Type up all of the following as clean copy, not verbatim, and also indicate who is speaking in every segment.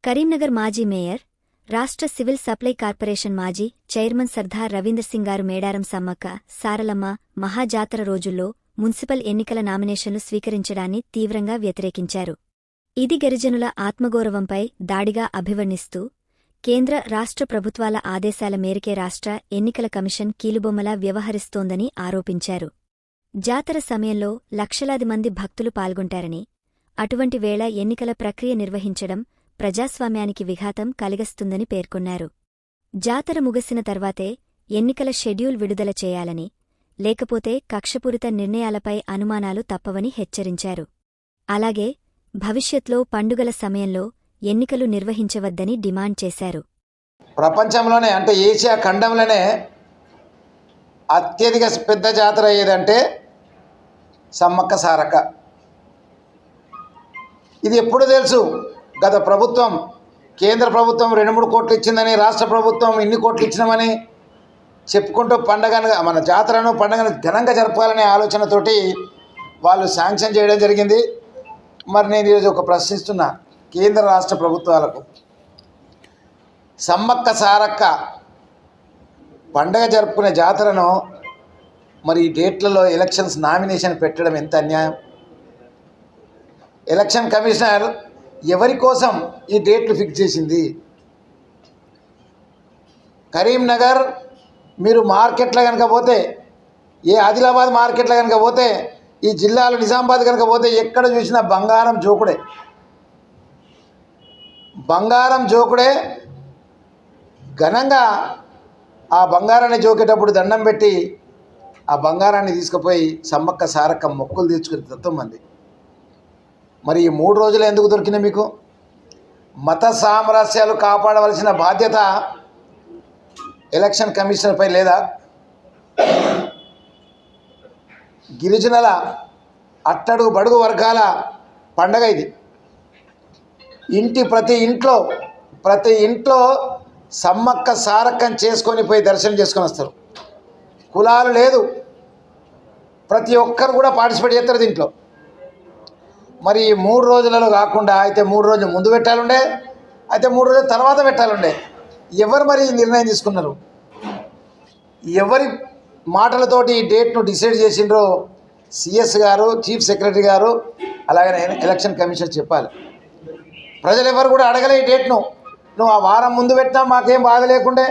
Speaker 1: కరీంనగర్ మాజీ మేయర్, రాష్ట్ర civil supply corporation మాజీ చైర్మన్ సర్దార్ రవీందర్ సింగ్ గారు మేడారం సమ్మక్క సారలమ్మ మహాజాతర రోజుల్లో మున్సిపల్ ఎన్నికల నామినేషన్లు స్వీకరించడాన్ని తీవ్రంగా వ్యతిరేకించారు. ఇది గిరిజనుల ఆత్మగౌరవంపై దాడిగా అభివర్ణిస్తూ కేంద్ర రాష్ట్ర ప్రభుత్వాల ఆదేశాల మేరకే రాష్ట్ర ఎన్నికల కమిషన్ కీలుబొమ్మలా వ్యవహరిస్తోందని ఆరోపించారు. జాతర సమయంలో లక్షలాది మంది భక్తులు పాల్గొంటారని, అటువంటి వేళ ఎన్నికల ప్రక్రియ నిర్వహించడం ప్రజాస్వామ్యానికి విఘాతం కలిగిస్తుందని పేర్కొన్నారు. జాతర ముగిసిన తర్వాతే ఎన్నికల షెడ్యూల్ విడుదల చేయాలని, లేకపోతే కక్షపూరిత నిర్ణయాలపై అనుమానాలు తప్పవని హెచ్చరించారు. అలాగే భవిష్యత్లో పండుగల సమయంలో ఎన్నికలు నిర్వహించవద్దని డిమాండ్ చేశారు.
Speaker 2: ప్రపంచంలోనే అంటే ఏషియా ఖండంలోనే అత్యధిక పెద్ద జాతర ఏదంటే సమ్మక్క సారక్క. ఇది ఎప్పుడు తెలుసు? గత ప్రభుత్వం, కేంద్ర ప్రభుత్వం 2-3 కోట్లు ఇచ్చిందని, రాష్ట్ర ప్రభుత్వం ఇన్ని కోట్లు ఇచ్చినామని చెప్పుకుంటూ మన జాతరను పండుగను ఘనంగా జరపాలనే ఆలోచనతోటి వాళ్ళు శాంక్షన్ చేయడం జరిగింది. మరి నేను ఈరోజు ఒక ప్రశ్నిస్తున్నా కేంద్ర రాష్ట్ర ప్రభుత్వాలకు, సమ్మక్క సారక్క పండగ జరుపుకునే జాతరను మరి ఈ డేట్లలో ఎలక్షన్స్ నామినేషన్ పెట్టడం ఎంత అన్యాయం? ఎలక్షన్ కమిషనర్ ఎవరి కోసం ఈ డేట్లు ఫిక్స్ చేసింది? కరీంనగర్ మీరు మార్కెట్లో కనుక పోతే, ఏ ఆదిలాబాద్ మార్కెట్లో కనుక పోతే, ఈ జిల్లాలో నిజామాబాద్ కనుక పోతే ఎక్కడ చూసినా బంగారం జోకుడే, బంగారం జోకుడే. ఘనంగా ఆ బంగారాన్ని జోకేటప్పుడు దండం పెట్టి ఆ బంగారాన్ని తీసుకుపోయి సమ్మక్క సారక్క మొక్కులు తీర్చుకుని తత్వమంది. మరి ఈ 3 రోజులు ఎందుకు దొరికినాయి మీకు? మత సామరస్యాలు కాపాడవలసిన బాధ్యత ఎలక్షన్ కమిషనర్పై లేదా? గిరిజనుల అట్టడుగు బడుగు వర్గాల పండగ ఇది. ప్రతి ఇంట్లో సమ్మక్క సారక్కని చేసుకొని పోయి దర్శనం చేసుకొని వస్తారు. కులాలు లేదు, ప్రతి ఒక్కరు కూడా పార్టిసిపేట్ చేస్తారు దీంట్లో. మరి ఈ 3 రోజులలో కాకుండా అయితే 3 రోజులు ముందు పెట్టాలుండే, అయితే 3 రోజుల తర్వాత పెట్టాలుండే. ఎవరు మరి నిర్ణయం తీసుకున్నారు? ఎవరి మాటలతోటి ఈ డేట్ను డిసైడ్ చేసిండ్రో సిఎస్ గారు, చీఫ్ సెక్రటరీ గారు, అలాగే ఎలక్షన్ కమిషన్ చెప్పాలి. ప్రజలు ఎవరు కూడా అడగలే ఈ డేట్ను. నువ్వు ఆ వారం ముందు పెట్టినా మాకేం బాధ లేకుండే,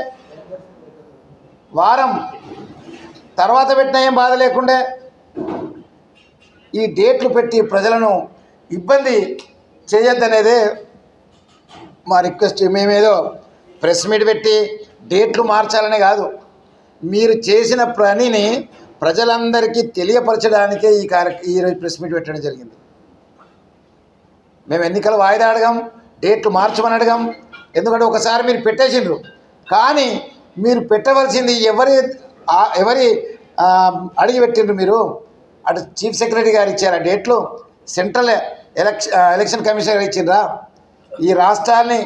Speaker 2: వారం తర్వాత పెట్టినా ఏం బాధ లేకుండే. ఈ డేట్లు పెట్టి ప్రజలను ఇబ్బంది చేయొద్దనేదే మా రిక్వెస్ట్. మేమేదో ప్రెస్ మీట్ పెట్టి డేట్లు మార్చాలనే కాదు, మీరు చేసిన పనిని ప్రజలందరికీ తెలియపరచడానికే ఈరోజు ప్రెస్ మీట్ పెట్టడం జరిగింది. మేము ఎన్నికల వాయిదా అడగాం, డేట్లు మార్చమని అడగాం. ఎందుకంటే ఒకసారి మీరు పెట్టేసిండ్రు, కానీ మీరు పెట్టవలసింది ఎవరి అడిగి పెట్టిండ్రు మీరు? అటు చీఫ్ సెక్రటరీ గారు ఇచ్చారా డేట్లు? సెంట్రల్ ఎలక్షన్ కమిషన్ గారు ఇచ్చిండ్రా? ఈ రాష్ట్రాన్ని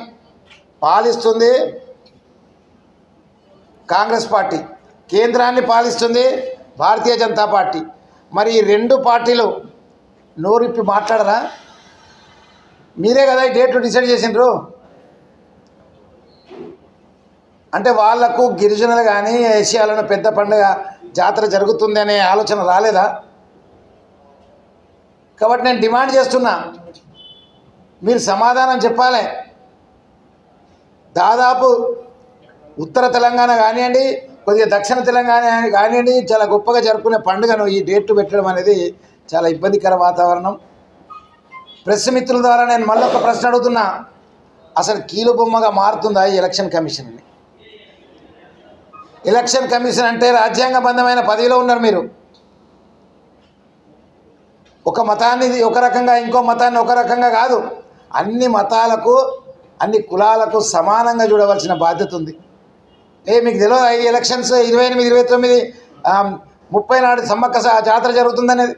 Speaker 2: పాలిస్తుంది కాంగ్రెస్ పార్టీ, కేంద్రాన్ని పాలిస్తుంది భారతీయ జనతా పార్టీ. మరి ఈ 2 పార్టీలు నోరిప్పి మాట్లాడరా? మీరే కదా ఈ డేట్లు డిసైడ్ చేసిండ్రు. అంటే వాళ్లకు గిరిజనులు కానీ ఏషియాలోని పెద్ద పండుగ జాతర జరుగుతుంది అనే ఆలోచన రాలేదా? కాబట్టి నేను డిమాండ్ చేస్తున్నా, మీరు సమాధానం చెప్పాలి. దాదాపు ఉత్తర తెలంగాణ కానివ్వండి, కొద్దిగా దక్షిణ తెలంగాణ కానివ్వండి, చాలా గొప్పగా జరుపుకునే పండుగను ఈ డేట్లు పెట్టడం అనేది చాలా ఇబ్బందికర వాతావరణం. ప్రెస్ మిత్రుల ద్వారా నేను మళ్ళీ ఒక ప్రశ్న అడుగుతున్నా, అసలు కీలుబొమ్మగా మారుతుందా ఈ ఎలక్షన్ కమిషన్ని? ఎలక్షన్ కమిషన్ అంటే రాజ్యాంగబద్ధమైన పదవిలో ఉన్నారు మీరు. ఒక మతాన్ని ఒక రకంగా, ఇంకో మతాన్ని ఒక రకంగా కాదు, అన్ని మతాలకు అన్ని కులాలకు సమానంగా చూడవలసిన బాధ్యత ఉంది. మీకు తెలియదు ఈ ఎలక్షన్స్ 28, 29, 30 నాడు సమ్మక్క జాతర జరుగుతుందనేది?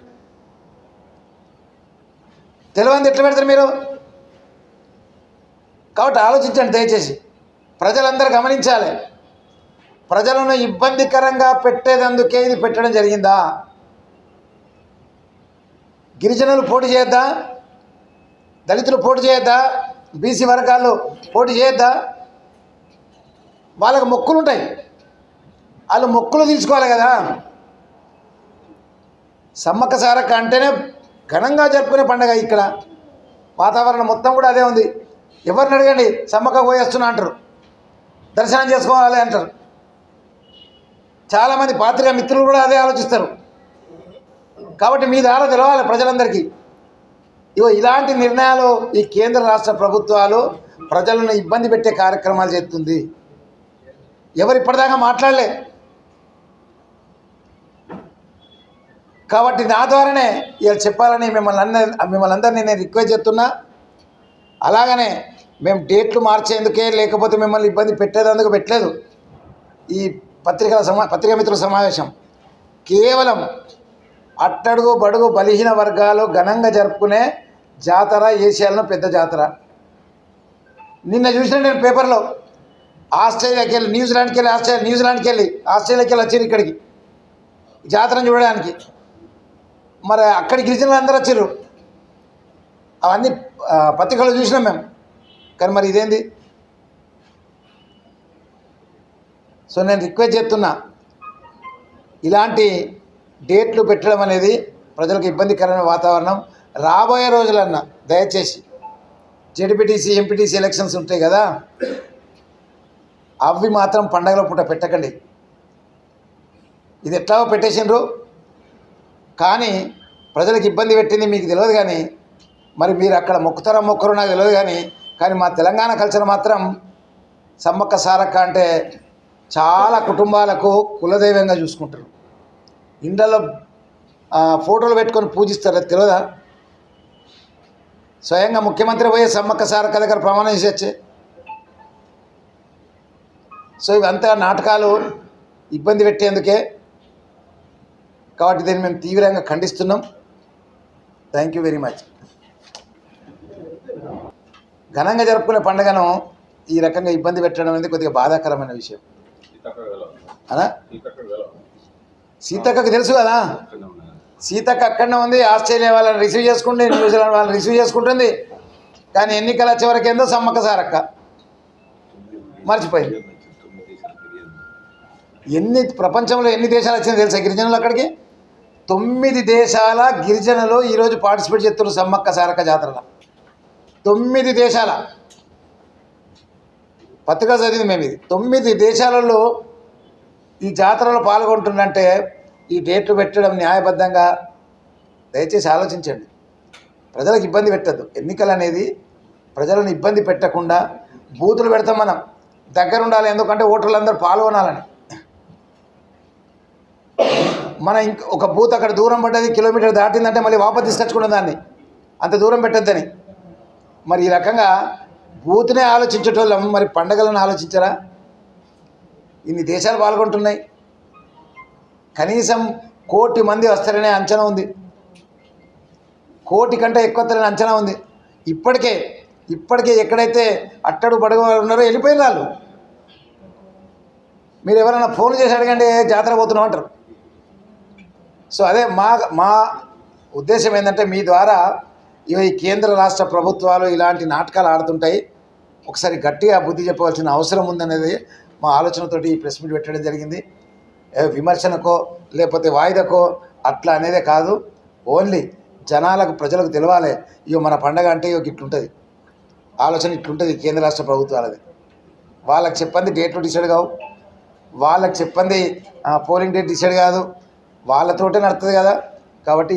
Speaker 2: తెలియదు, ఎట్లా పెడతారు మీరు? కాబట్టి ఆలోచించండి దయచేసి. ప్రజలందరూ గమనించాలి, ప్రజలను ఇబ్బందికరంగా పెట్టేదందుకే ఇది పెట్టడం జరిగిందా? గిరిజనులు పోటీ చేయొద్దా? దళితులు పోటీ చేయొద్దా? బీసీ వర్గాలు పోటీ చేయొద్దా? వాళ్ళకు మొక్కులు ఉంటాయి, వాళ్ళు మొక్కులు తీర్చుకోవాలి కదా. సమ్మక్క సారక్క అంటేనే ఘనంగా జరుపుకునే పండుగ. ఇక్కడ వాతావరణం మొత్తం కూడా అదే ఉంది. ఎవరిని అడగండి సమ్మక్క పోయేస్తున్నా అంటారు, దర్శనం చేసుకోవాలి అంటారు. చాలామంది పాత్రికా మిత్రులు కూడా అదే ఆలోచిస్తారు. కాబట్టి మీ ద్వారా తెలవాలి ప్రజలందరికీ. ఇలాంటి నిర్ణయాలు ఈ కేంద్ర రాష్ట్ర ప్రభుత్వాలు ప్రజలను ఇబ్బంది పెట్టే కార్యక్రమాలు చేస్తుంది. ఎవరు ఇప్పటిదాకా మాట్లాడలే. కాబట్టి నా ద్వారానే ఇలా చెప్పాలని మిమ్మల్ని అందరినీ నేను రిక్వెస్ట్ చేస్తున్నా. అలాగనే మేము డేట్లు మార్చేందుకే, లేకపోతే మిమ్మల్ని ఇబ్బంది పెట్టేందుకు పెట్టలేదు ఈ పత్రికా మిత్రుల సమావేశం. కేవలం అట్టడుగు బడుగు బలహీన వర్గాలు ఘనంగా జరుపుకునే జాతర, ఏషియాలో పెద్ద జాతర. నిన్న చూసిన నేను పేపర్లో ఆస్ట్రేలియాకి వెళ్ళి, న్యూజిలాండ్కి వెళ్ళి ఆస్ట్రేలియాకి వెళ్ళి వచ్చారు ఇక్కడికి జాతరను చూడడానికి. మరి అక్కడి గిరిజనులు అందరూ వచ్చారు. అవన్నీ పత్రికలు చూసినాం మేము. కానీ మరి ఇదేంది? సో నేను రిక్వెస్ట్ చేస్తున్నా, ఇలాంటి డేట్లు పెట్టడం అనేది ప్రజలకు ఇబ్బందికరమైన వాతావరణం. రాబోయే రోజులన్నా దయచేసి జెడ్పీటీసీ, ఎంపీటీసీ ఎలక్షన్స్ ఉంటాయి కదా, అవి మాత్రం పండగల పూట పెట్టకండి. ఇది ఎట్లాగో పెట్టేసిండ్రు, కానీ ప్రజలకు ఇబ్బంది పెట్టింది మీకు తెలియదు. కానీ మరి మీరు అక్కడ మొక్కరు నాకు తెలియదు. కానీ మా తెలంగాణ కల్చర్ మాత్రం సమ్మక్క సారక్క అంటే చాలా కుటుంబాలకు కులదైవంగా చూసుకుంటారు. ఇండ్లలో ఫోటోలు పెట్టుకొని పూజిస్తారు, అది తెలియదా? స్వయంగా ముఖ్యమంత్రి పోయే సమ్మక్క సారక్క దగ్గర ప్రమాణం చేసి వచ్చే. సో ఇవంతా నాటకాలు, ఇబ్బంది పెట్టేందుకే. కాబట్టి దీన్ని మేము తీవ్రంగా ఖండిస్తున్నాం. Thank you very much. ఘనంగా జరుపుకునే పండుగను ఈ రకంగా ఇబ్బంది పెట్టడం అనేది కొద్దిగా బాధాకరమైన విషయం. అనా సీతక్కకు తెలుసు కదా, సీతక్క అక్కడనే ఉంది. ఆస్ట్రేలియా వాళ్ళని రిసీవ్ చేసుకుంటే, న్యూజిలాండ్ వాళ్ళని రిసీవ్ చేసుకుంటుంది. కానీ ఎన్నికల చివరికి ఏందో సమ్మక్క సారక్క మర్చిపోయింది. ప్రపంచంలో ఎన్ని దేశాలు వచ్చిందో తెలుసా గిరిజనులు అక్కడికి? 9 దేశాల గిరిజనులు ఈరోజు పార్టిసిపేట్ చేస్తున్నారు సమ్మక్క సారక్క జాతరలో. 9 దేశాల పత్రిక చదివింది మేము. ఇది 9 దేశాలలో ఈ జాతరలో పాల్గొంటుందంటే ఈ డేట్లు పెట్టడం న్యాయబద్ధంగా? దయచేసి ఆలోచించండి. ప్రజలకు ఇబ్బంది పెట్టద్దు. ఎన్నికలు అనేది ప్రజలను ఇబ్బంది పెట్టకుండా బూతులు పెడతాం మనం, దగ్గర ఉండాలి. ఎందుకంటే ఓటర్లందరూ పాల్గొనాలని. మన ఒక బూత్ అక్కడ దూరం పడ్డది, కిలోమీటర్ దాటిందంటే మళ్ళీ వాపసు తీసుకొచ్చుకున్న దాన్ని అంత దూరం పెట్టద్దని. మరి ఈ రకంగా బూత్నే ఆలోచించేటోళ్ళం, మరి పండగలను ఆలోచించరా? ఇన్ని దేశాలు పాల్గొంటున్నాయి. కనీసం 1 కోటి మంది వస్తారనే అంచనా ఉంది. 1 కోటి కంటే ఎక్కువ వస్తారనే అంచనా ఉంది. ఇప్పటికే ఎక్కడైతే అట్టడు బడుగు ఉన్నారో వెళ్ళిపోయిన వాళ్ళు. మీరు ఎవరైనా ఫోన్ చేసి అడగండి, జాతర పోతున్నాం అంటారు. సో అదే మా ఉద్దేశం ఏంటంటే, మీ ద్వారా ఈ కేంద్ర రాష్ట్ర ప్రభుత్వాలు ఇలాంటి నాటకాలు ఆడుతుంటాయి. ఒకసారి గట్టిగా బుద్ధి చెప్పవలసిన అవసరం ఉందనేది మా ఆలోచనతోటి ఈ ప్రెస్ మీట్ పెట్టడం జరిగింది. విమర్శనకో లేకపోతే వాయిదకో అట్లా అనేదే కాదు. ఓన్లీ ప్రజలకు తెలవాలి, మన పండగ అంటే ఇట్లుంటుంది, ఆలోచన ఇట్లుంటుంది కేంద్ర రాష్ట్ర ప్రభుత్వాలది. వాళ్ళకి చెప్పండి డేట్లు డిసైడ్ కావు, వాళ్ళకి చెప్పండి పోలింగ్ డేట్ డిసైడ్ కాదు, వాళ్ళతోటే నడుతుంది కదా. కాబట్టి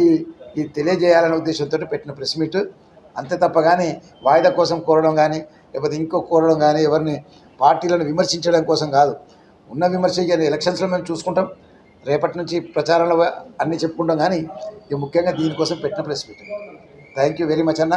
Speaker 2: ఇది తెలియజేయాలనే ఉద్దేశంతో పెట్టిన ప్రెస్ మీట్ అంతే తప్ప కానీ వాయిదా కోసం కోరడం కానీ లేకపోతే కోరడం కానీ ఎవరిని పార్టీలను విమర్శించడం కోసం కాదు. ఉన్న విమర్శ ఎలక్షన్స్లో మేము చూసుకుంటాం, రేపటి నుంచి ప్రచారంలో అన్నీ చెప్పుకుంటాం. కానీ ముఖ్యంగా దీనికోసం పెట్టిన press meet. Thank you very much అన్న.